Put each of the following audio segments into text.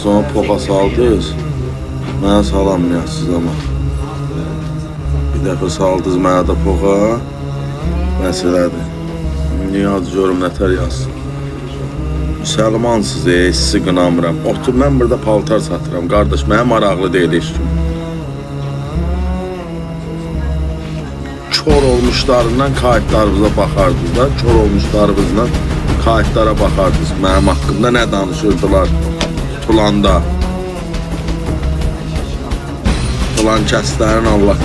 Sonra poqa saldınız. Mənə salamlayasınız ama. Bir dəfə saldınız mənə də poqa. Məsələdir. Niyazi görüm nətər yazsın. Müsəlmansız, sizi qınamıram. Otur, mən burada paltar satıram. Qardaş, mənə maraqlı deyil heç kim. Kör olmuşlarından kayıtlarınıza baxardınız da. Kör olmuşlarınızdan kayıtlara baxardınız. Mənim haqqımda nə danışırdılar tutulanda. Tutulan kəslərin Allah.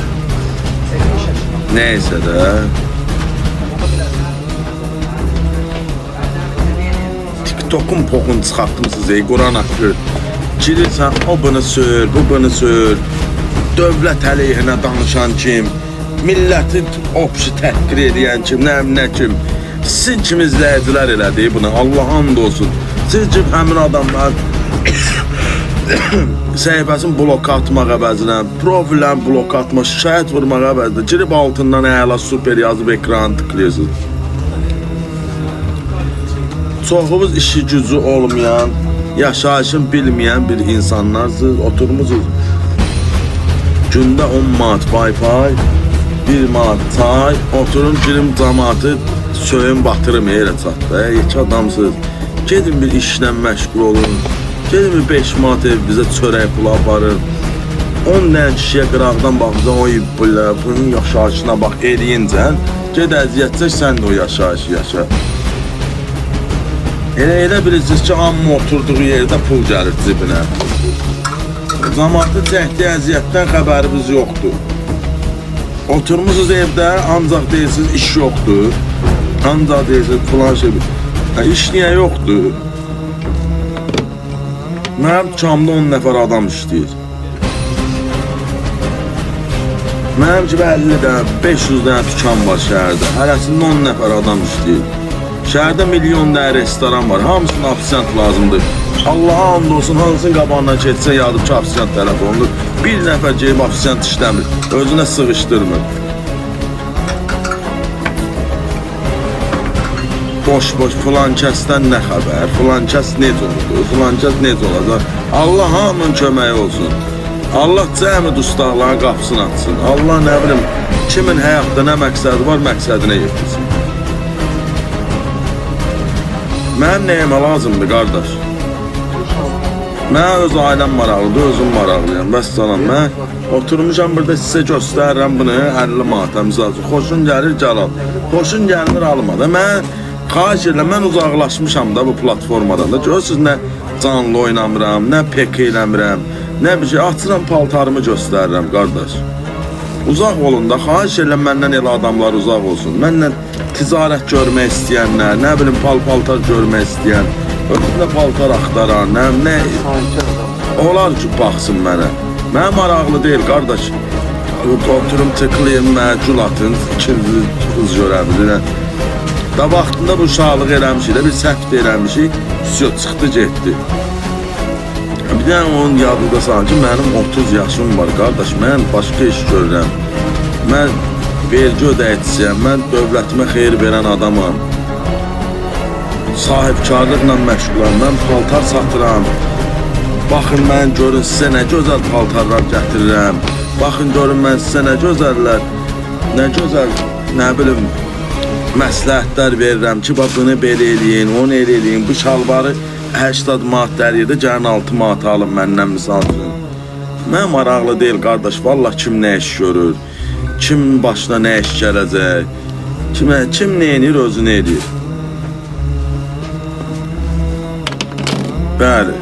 Neyse de. TikTok'un pokunu çıxartdım sizə, Quran haqqı. Girirsən, o bunu sür, bu bunu sür. Dövlət əleyhinə danışan kim? Milləti obşu təhqir edən kim? Nə kim? Sizin kimi izləyicilər elədi buna, Allah and olsun. Siz kimi həmin adamlar səhifəsini blok atmaq əvəzinə, profilən blok atmaq, şikayət vurmaq əvəzinə, girib altından əla super yazıb ekranı tıklayırsınız. Çoxumuz işi gücü olmayan, yaşayışını bilməyən bir insanlarsınız, oturmuşsunuz. Gündə 10 manat Wi-Fi, 1 manat çay, oturun girim cəmaatı söyün batırım yerə çatdı. Yekə adamsınız, gedin bir işlə məşğul olun. Gedin bir 5 manat ev bizə çörək pulu aparır. 10 dənə kişiyə qıraqdan baxırsan, o bunun yaşayışına bax eləyincə, ged əziyyət çək, sən də o yaşayışı yaşa. Elə bilirsiniz ki, amma oturduğu yerdə pul gəlir cibinə. Cəmaatı çəkdiyi əziyyətdən xəbərimiz yoxdur. Oturmuşuz evdə, ancaq deyirsiniz iş yoxdur. Ancaq deyirsiniz falan şey. İş niyə yoxdur? Mənim dükanımda 10 nəfər adam işləyir. Mənim kimi 50 dənə, 500 dənə dükan var şəhərdə. Hərəsində 10 nəfər adam işləyir. Şəhərdə milyon dənə restoran var. Hamısının afisant lazımdır. Allah'a and olsun, hansının qabağından keçsə yazıb ki, afisant telefondur. Bir nəfər gəlib afisant işləmir. Özünə sığışdırmır. Boş-boş filan kəsdən nə xəbər? Filan kəs necə oldu? Filan kəs necə olacaq? Allah hamının köməyi olsun. Allah cəmi dustaqların qapısını açsın. Allah nə bilim, kimin həyatda nə məqsədi var, məqsədinə yetirsin. Mənim nəyimə lazımdır, qardaş? Mən öz ailəm maraqlıdır, özüm maraqlıyam. Vəssalam, mən oturmuşam burada sizə göstərirəm bunu 50 manata, misal üçün. Xoşun gəlir, gəl al. Xoşun gəlmir, alma da. Mən xahiş edirəm, mən uzaqlaşmışam da bu platformadan da. Görürsünüz, nə canlı oynamıram, nə pek eləmirəm, nə bir şey. Açıram, paltarımı göstərirəm, qardaş. Uzaq olun da, xahiş edirəm, məndən elə adamlar uzaq olsun. Məndən ticarət görmək istəyənlər, nə bilim, paltar görmək istəyən, özündə paltar axtaran, nə olar ki, baxsın mənə. Mənə maraqlı deyil, qardaş. Oturum tıklayım, mənə gül atın, ikinci qız görə bilir. Da vaxtında bu uşaqlıq eləmişik, bir səhv eləmişik, çıxdı, getdi. Bir dənə onun yadında sanki, mənim 30 yaşım var, qardaş, mən başqa iş görürəm. Mən vergi ödəyicisiyəm, mən dövlətimə xeyir verən adamam. Sahibkarlıqla məşğulam, mən paltar satıram. Baxın, mən görün sizə nə gözəl paltarlar gətirirəm. Baxın, görün mən sizə nə gözəllər, nə gözəl, nə bilim, məsləhətlər verirəm ki, bunu belə eləyin, onu elə eləyin. Bu şalvarı 80 manat dəriyədə, gəlin 6 manat alın məndən misal üçün. Mən maraqlı deyil, qardaş, vallah kim nə iş görür, kim başına nə iş gələcək, kim nə edir, özü nə edir. Bəli,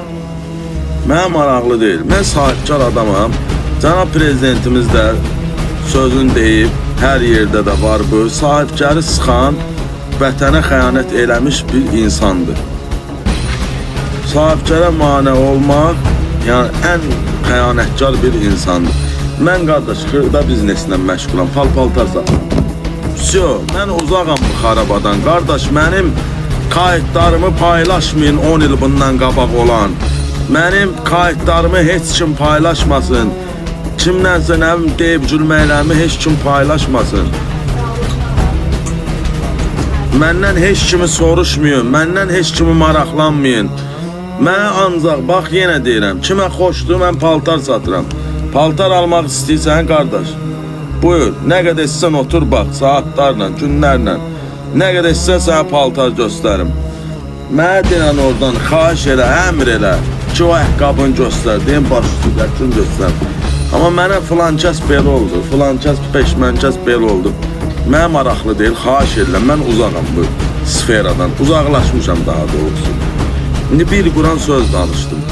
mən maraqlı deyil, mən sahibkar adamam. Cənab prezidentimiz də sözün deyib, hər yerdə də var bu, sahibkarı sıxan, vətənə xəyanət eləmiş bir insandır. Sahibkara mane olmaq, yəni ən xəyanətkar bir insandır. Mən qardaş xırda bizneslə məşğulam, paltar satıram. Mən uzağam bu xarabadan, qardaş, mənim kayıtlarımı paylaşmayın 10 il bundan qabaq olan. Mənim kayıtlarımı heç kim paylaşmasın. Kimdənsə nəvim deyib gülməklərimi heç kim paylaşmasın. Məndən heç kimi soruşmayın, məndən heç kimi maraqlanmayın. Mən ancaq bax yenə deyirəm, kimə xoşdur mən paltar satıram. Paltar almaq istəyirsən qardaş, buyur, nə qədər istəyirsən otur bax, saatlarla, günlərlə. Nə qədər istəyirsən sənə paltar göstərim. Mənə deyən oradan xahiş elə, əmr elə ki, o ayaqqabını göstər, deyim baş üstü gətirin göstərim. Amma mənə filan kəs belə oldu, filan kəs peşmən kəs belə oldu. Mənə maraqlı deyil, xahiş edirəm, mən uzağam bu sferadan, uzaqlaşmışam daha doğrusu. İndi bir Quran söz danışdım.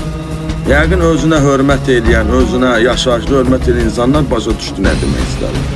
Yəqin özünə hörmət edən, özünə yaşayışlı hörmət edən insanlar başa düşdü nə demək istədim.